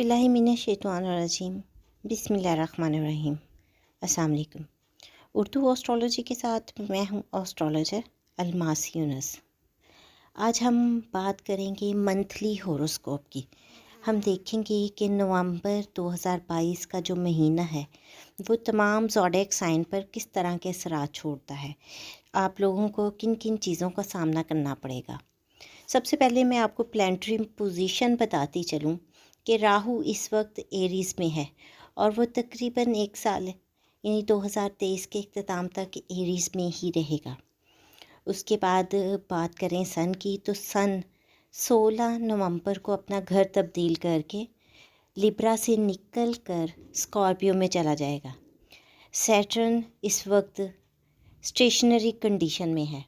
औज़ुबिल्लाहिमिनश्शैतानिर्रजीम बिस्मिल्लाहिर्रहमानिर्रहीम। अस्सलाम वालेकुम। उर्दू एस्ट्रोलॉजी के साथ मैं हूँ एस्ट्रोलॉजर अलमास यूनुस। आज हम बात करेंगे मंथली होरोस्कोप की। हम देखेंगे कि नवंबर 2022 का जो महीना है वो तमाम ज़ोडिएक साइन पर किस तरह के असरात छोड़ता है। आप लोगों को किन किन चीज़ों का सामना करना पड़ेगा। सबसे पहले मैं आपको प्लैनेटरी पोजीशन बताती चलूँ कि राहु इस वक्त एरीज़ में है और वो तकरीबन एक साल यानी 2023 के अख्ताम तक एरीज़ में ही रहेगा। उसके बाद बात करें सन की, तो सन 16 नवंबर को अपना घर तब्दील करके लिब्रा से निकल कर स्कॉर्पियो में चला जाएगा। सैटर्न इस वक्त स्टेशनरी कंडीशन में है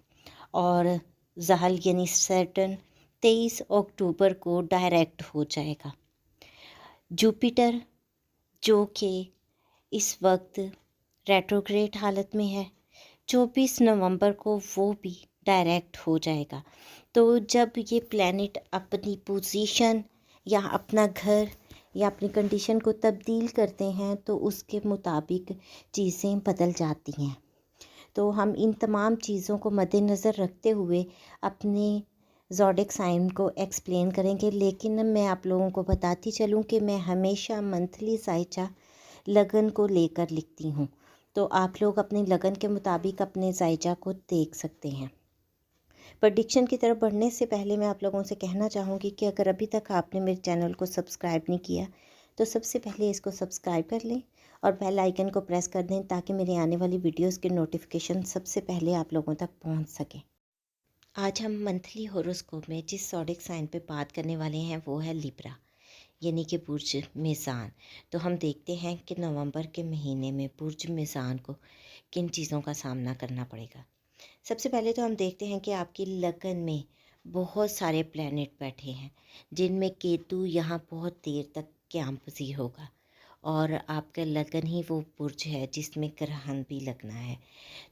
और ज़हल यानी सैटर्न 23 अक्टूबर को डायरेक्ट हो जाएगा। जुपिटर जो कि इस वक्त रेट्रोग्रेड हालत में है, 24 नवंबर को वो भी डायरेक्ट हो जाएगा। तो जब ये प्लैनेट अपनी पोजीशन या अपना घर या अपनी कंडीशन को तब्दील करते हैं तो उसके मुताबिक चीज़ें बदल जाती हैं। तो हम इन तमाम चीज़ों को मद्देनज़र रखते हुए अपने ज़ोडिएक साइन को एक्सप्लेन करेंगे। लेकिन मैं आप लोगों को बताती चलूँ कि मैं हमेशा मंथली ज़ायचा लगन को लेकर लिखती हूँ, तो आप लोग अपनी लगन के मुताबिक अपने ज़ायचा को देख सकते हैं। प्रेडिक्शन की तरफ बढ़ने से पहले मैं आप लोगों से कहना चाहूँगी कि अगर अभी तक आपने मेरे चैनल को सब्सक्राइब नहीं किया तो सबसे पहले इसको सब्सक्राइब कर लें और बेल आइकन को प्रेस कर दें ताकि मेरे आने वाली वीडियोस के नोटिफिकेशन सबसे पहले आप लोगों तक पहुंच सके। आज हम मंथली होरोस्कोप में जिस ज़ोडिएक साइन पे बात करने वाले हैं वो है लिब्रा यानी कि बुर्ज मीज़ान। तो हम देखते हैं कि नवंबर के महीने में बुर्ज मीज़ान को किन चीज़ों का सामना करना पड़ेगा। सबसे पहले तो हम देखते हैं कि आपकी लगन में बहुत सारे प्लैनेट बैठे हैं, जिनमें केतु यहाँ बहुत देर तक क्याम पज़ीर होगा और आपका लगन ही वो बुर्ज है जिसमें ग्रहण भी लगना है।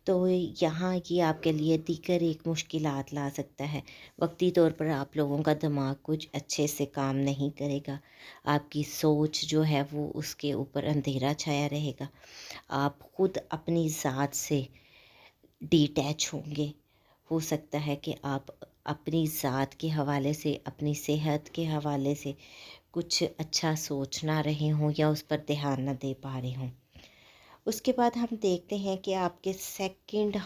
तो यहाँ ये आपके लिए दीगर एक मुश्किलात ला सकता है। वक्ती तौर पर आप लोगों का दिमाग कुछ अच्छे से काम नहीं करेगा, आपकी सोच जो है वो उसके ऊपर अंधेरा छाया रहेगा। आप ख़ुद अपनी ज़ात से डिटैच होंगे। हो सकता है कि आप अपनी ज़ात के हवाले से, अपनी सेहत के हवाले से कुछ अच्छा सोच ना रहे हों या उस पर ध्यान ना दे पा रहे हों। उसके बाद हम देखते हैं कि आपके सेकंड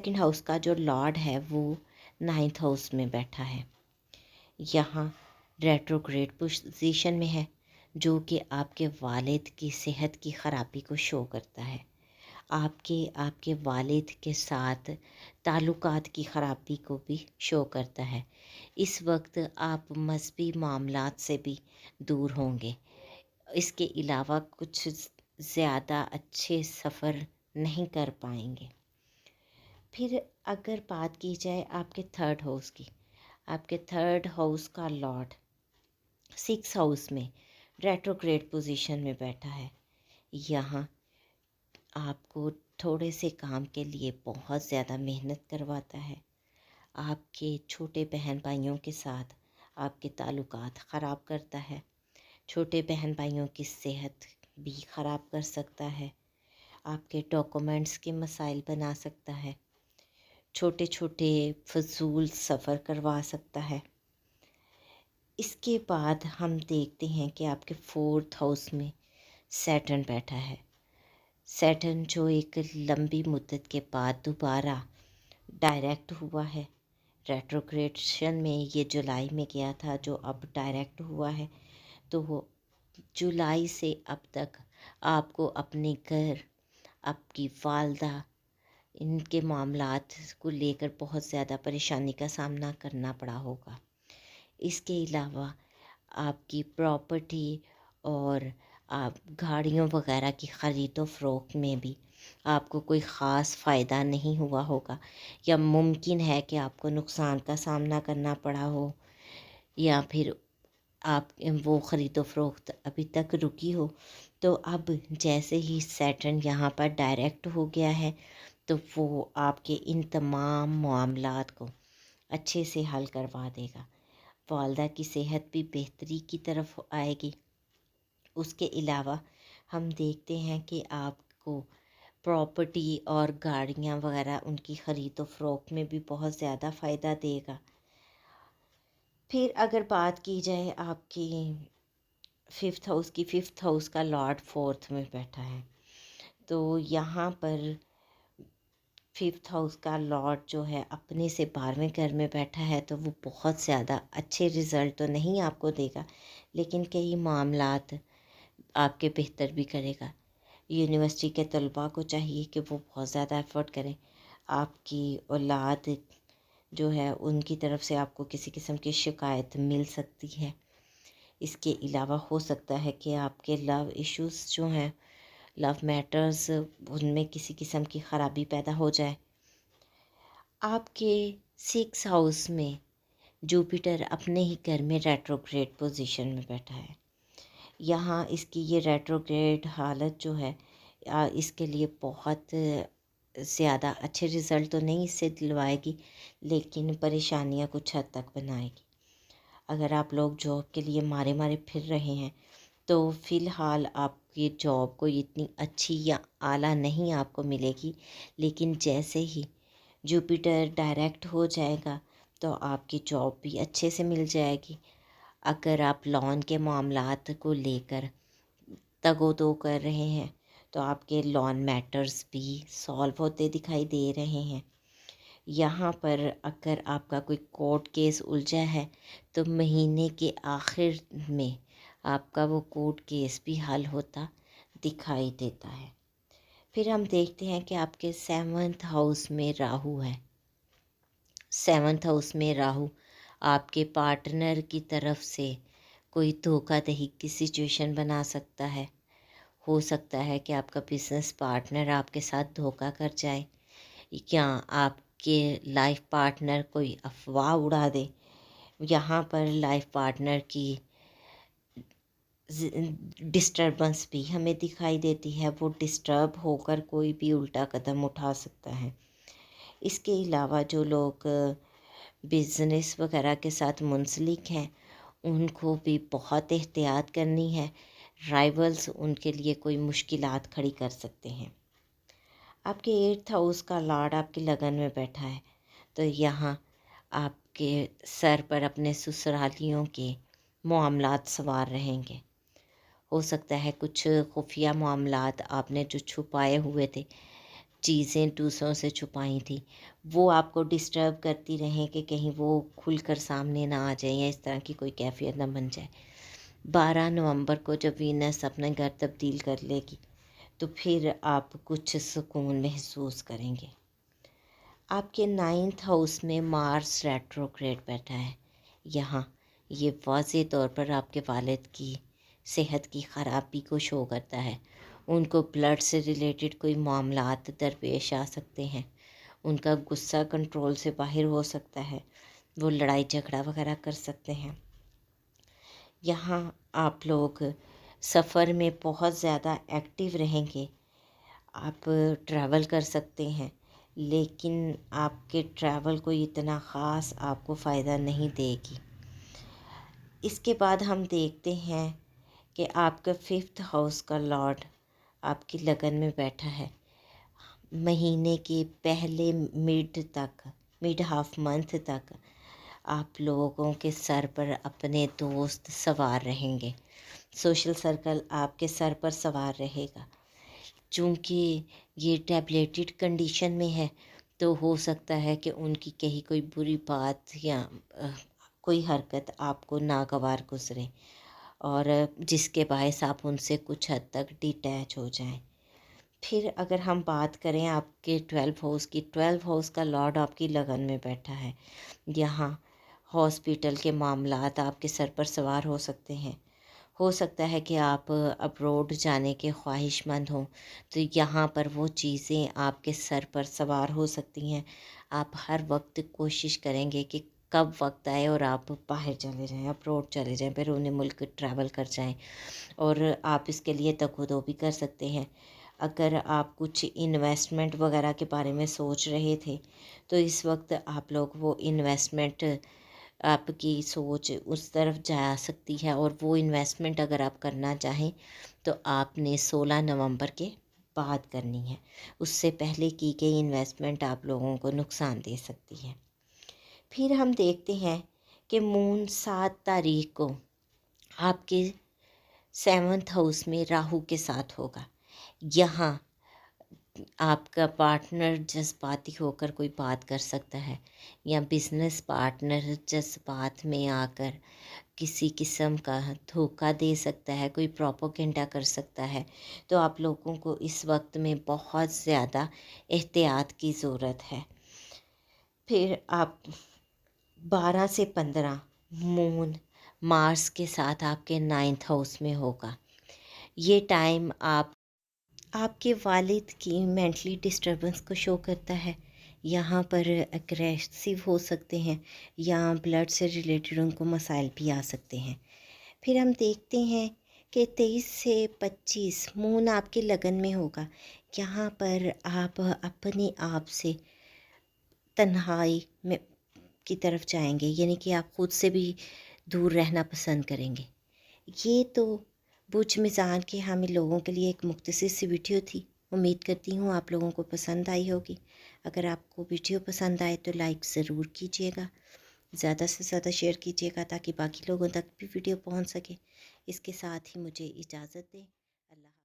हाउस का जो लॉर्ड है वो 9th हाउस में बैठा है। यहाँ रेट्रोग्रेड पोजीशन में है जो कि आपके वालिद की सेहत की ख़राबी को शो करता है। आपके वालिद के साथ ताल्लुकात की ख़राबी को भी शो करता है। इस वक्त आप मज़हबी मामलात से भी दूर होंगे। इसके अलावा कुछ ज़्यादा अच्छे सफ़र नहीं कर पाएंगे। फिर अगर बात की जाए आपके थर्ड हाउस की, आपके थर्ड हाउस का लॉर्ड 6th हाउस में रेट्रोग्रेड पोजीशन में बैठा है। यहाँ आपको थोड़े से काम के लिए बहुत ज़्यादा मेहनत करवाता है। आपके छोटे बहन भाइयों के साथ आपके ताल्लुकात ख़राब करता है। छोटे बहन भाइयों की सेहत भी ख़राब कर सकता है। आपके डॉक्यूमेंट्स के मसाइल बना सकता है। छोटे छोटे फजूल सफ़र करवा सकता है। इसके बाद हम देखते हैं कि आपके 4th हाउस में सैटर्न बैठा है। सैटर्न जो एक लंबी मुद्दत के बाद दोबारा डायरेक्ट हुआ है। रेट्रोग्रेशन में ये जुलाई में गया था, जो अब डायरेक्ट हुआ है। तो वो जुलाई से अब तक आपको अपने घर, आपकी वालदा, इनके मामलात को लेकर बहुत ज़्यादा परेशानी का सामना करना पड़ा होगा। इसके अलावा आपकी प्रॉपर्टी और आप गाड़ियों वगैरह की ख़रीदो फ़रोख्त में भी आपको कोई ख़ास फ़ायदा नहीं हुआ होगा, या मुमकिन है कि आपको नुकसान का सामना करना पड़ा हो, या फिर आप वो ख़रीदो फ़रोख्त अभी तक रुकी हो। तो अब जैसे ही सैटर्न यहाँ पर डायरेक्ट हो गया है तो वो आपके इन तमाम मामलात को अच्छे से हल करवा देगा। वालदा की सेहत भी बेहतरी की तरफ आएगी। उसके अलावा हम देखते हैं कि आपको प्रॉपर्टी और गाड़ियाँ वगैरह उनकी ख़रीदो फ़रोख्त में भी बहुत ज़्यादा फ़ायदा देगा। फिर अगर बात की जाए आपकी फिफ्थ हाउस की, फिफ्थ हाउस का लॉर्ड फोर्थ में बैठा है, तो यहाँ पर फिफ्थ हाउस का लॉर्ड जो है अपने से 12वें घर में बैठा है, तो वो बहुत ज़्यादा अच्छे रिज़ल्ट तो नहीं आपको देगा, लेकिन कई मामलात आपके बेहतर भी करेगा। यूनिवर्सिटी के तलबा को चाहिए कि वो बहुत ज़्यादा एफ़र्ट करें। आपकी औलाद जो है उनकी तरफ से आपको किसी किस्म की शिकायत मिल सकती है। इसके अलावा हो सकता है कि आपके लव इश्यूज़ जो हैं, लव मैटर्स, उनमें किसी किस्म की ख़राबी पैदा हो जाए। आपके 6 हाउस में जुपिटर अपने ही घर में रेट्रोग्रेड पोजीशन में बैठा है। यहाँ इसकी ये रेट्रोग्रेड हालत जो है इसके लिए बहुत ज़्यादा अच्छे रिज़ल्ट तो नहीं इससे दिलवाएगी, लेकिन परेशानियाँ कुछ हद तक बनाएगी। अगर आप लोग जॉब के लिए मारे मारे फिर रहे हैं, तो फ़िलहाल आपकी जॉब कोई इतनी अच्छी या आला नहीं आपको मिलेगी, लेकिन जैसे ही जुपिटर डायरेक्ट हो जाएगा तो आपकी जॉब भी अच्छे से मिल जाएगी। अगर आप लोन के मामलात को लेकर तगो-दो कर रहे हैं, तो आपके लोन मैटर्स भी सॉल्व होते दिखाई दे रहे हैं। यहाँ पर अगर आपका कोई कोर्ट केस उलझा है, तो महीने के आखिर में आपका वो कोर्ट केस भी हल होता दिखाई देता है। फिर हम देखते हैं कि आपके 7th हाउस में राहु है। 7th हाउस में राहु आपके पार्टनर की तरफ से कोई धोखाधड़ी की सिचुएशन बना सकता है। हो सकता है कि आपका बिजनेस पार्टनर आपके साथ धोखा कर जाए, या आपके लाइफ पार्टनर कोई अफवाह उड़ा दे। यहाँ पर लाइफ पार्टनर की डिस्टर्बेंस भी हमें दिखाई देती है। वो डिस्टर्ब होकर कोई भी उल्टा कदम उठा सकता है। इसके अलावा जो लोग बिज़नेस वगैरह के साथ मुंसलिक हैं, उनको भी बहुत एहतियात करनी है। राइवल्स उनके लिए कोई मुश्किलात खड़ी कर सकते हैं। आपके 8th हाउस का लॉर्ड आपकी लगन में बैठा है, तो यहाँ आपके सर पर अपने ससुरालियों के मामलात सवार रहेंगे। हो सकता है कुछ खुफिया मामलात आपने जो छुपाए हुए थे, चीज़ें दूसरों से छुपाई थी, वो आपको डिस्टर्ब करती रहें कि कहीं वो खुलकर सामने ना आ जाए या इस तरह की कोई कैफियत ना बन जाए। 12 नवंबर को जब वीनस अपने घर तब्दील कर लेगी, तो फिर आप कुछ सुकून महसूस करेंगे। आपके 9th हाउस में मार्स रेट्रोग्रेड बैठा है। यहाँ ये वाज़े तौर पर आपके वालिद की सेहत की ख़राबी को शो करता है। उनको ब्लड से रिलेटेड कोई मामलात दरपेश आ सकते हैं। उनका गुस्सा कंट्रोल से बाहर हो सकता है। वो लड़ाई झगड़ा वगैरह कर सकते हैं। यहाँ आप लोग सफ़र में बहुत ज़्यादा एक्टिव रहेंगे। आप ट्रैवल कर सकते हैं, लेकिन आपके ट्रैवल कोई इतना ख़ास आपको फ़ायदा नहीं देगी। इसके बाद हम देखते हैं कि आपका 5th हाउस का लॉर्ड आपकी लगन में बैठा है। महीने के पहले मिड हाफ मंथ तक आप लोगों के सर पर अपने दोस्त सवार रहेंगे। सोशल सर्कल आपके सर पर सवार रहेगा। चूँकि ये टैबलेटेड कंडीशन में है, तो हो सकता है कि उनकी कहीं कोई बुरी बात या कोई हरकत आपको नागवार गुजरे, और जिसके बायस आप उनसे कुछ हद तक डिटैच हो जाएं। फिर अगर हम बात करें आपके 12 हाउस की, 12 हाउस का लॉर्ड आपकी लगन में बैठा है। यहाँ हॉस्पिटल के मामलात आपके सर पर सवार हो सकते हैं। हो सकता है कि आप अब्रॉड जाने के ख्वाहिशमंद हों, तो यहाँ पर वो चीज़ें आपके सर पर सवार हो सकती हैं। आप हर वक्त कोशिश करेंगे कि कब वक्त आए और आप बाहर चले जाएं, अब्रॉड चले जाएं, बैरून मुल्क ट्रैवल कर जाएं, और आप इसके लिए तको-दो भी कर सकते हैं। अगर आप कुछ इन्वेस्टमेंट वगैरह के बारे में सोच रहे थे, तो इस वक्त आप लोग वो इन्वेस्टमेंट आपकी सोच उस तरफ जा सकती है। और वो इन्वेस्टमेंट अगर आप करना चाहें तो आपने 16 नवंबर के बाद करनी है। उससे पहले की गई इन्वेस्टमेंट आप लोगों को नुकसान दे सकती है। फिर हम देखते हैं कि मून 7 तारीख को आपके 7th हाउस में राहु के साथ होगा। यहाँ आपका पार्टनर जज्बाती होकर कोई बात कर सकता है, या बिजनेस पार्टनर जज्बात में आकर किसी किस्म का धोखा दे सकता है, कोई प्रोपोगेंडा कर सकता है। तो आप लोगों को इस वक्त में बहुत ज़्यादा एहतियात की ज़रूरत है। फिर आप 12 से 15 मून मार्स के साथ आपके 9th हाउस में होगा। ये टाइम आपके वालिद की मेंटली डिस्टर्बेंस को शो करता है। यहाँ पर एग्रेसिव हो सकते हैं, या ब्लड से रिलेटेड उनको मसाइल भी आ सकते हैं। फिर हम देखते हैं कि 23 से 25 मून आपके लगन में होगा। यहाँ पर आप अपने आप से तन्हाई में की तरफ जाएंगे, यानी कि आप खुद से भी दूर रहना पसंद करेंगे। ये तो बुझ मिज़ाज के हामी लोगों के लिए एक मुख्तसर सी वीडियो थी। उम्मीद करती हूँ आप लोगों को पसंद आई होगी। अगर आपको वीडियो पसंद आए तो लाइक ज़रूर कीजिएगा, ज़्यादा से ज़्यादा शेयर कीजिएगा ताकि बाकी लोगों तक भी वीडियो पहुँच सके। इसके साथ ही मुझे इजाज़त दें।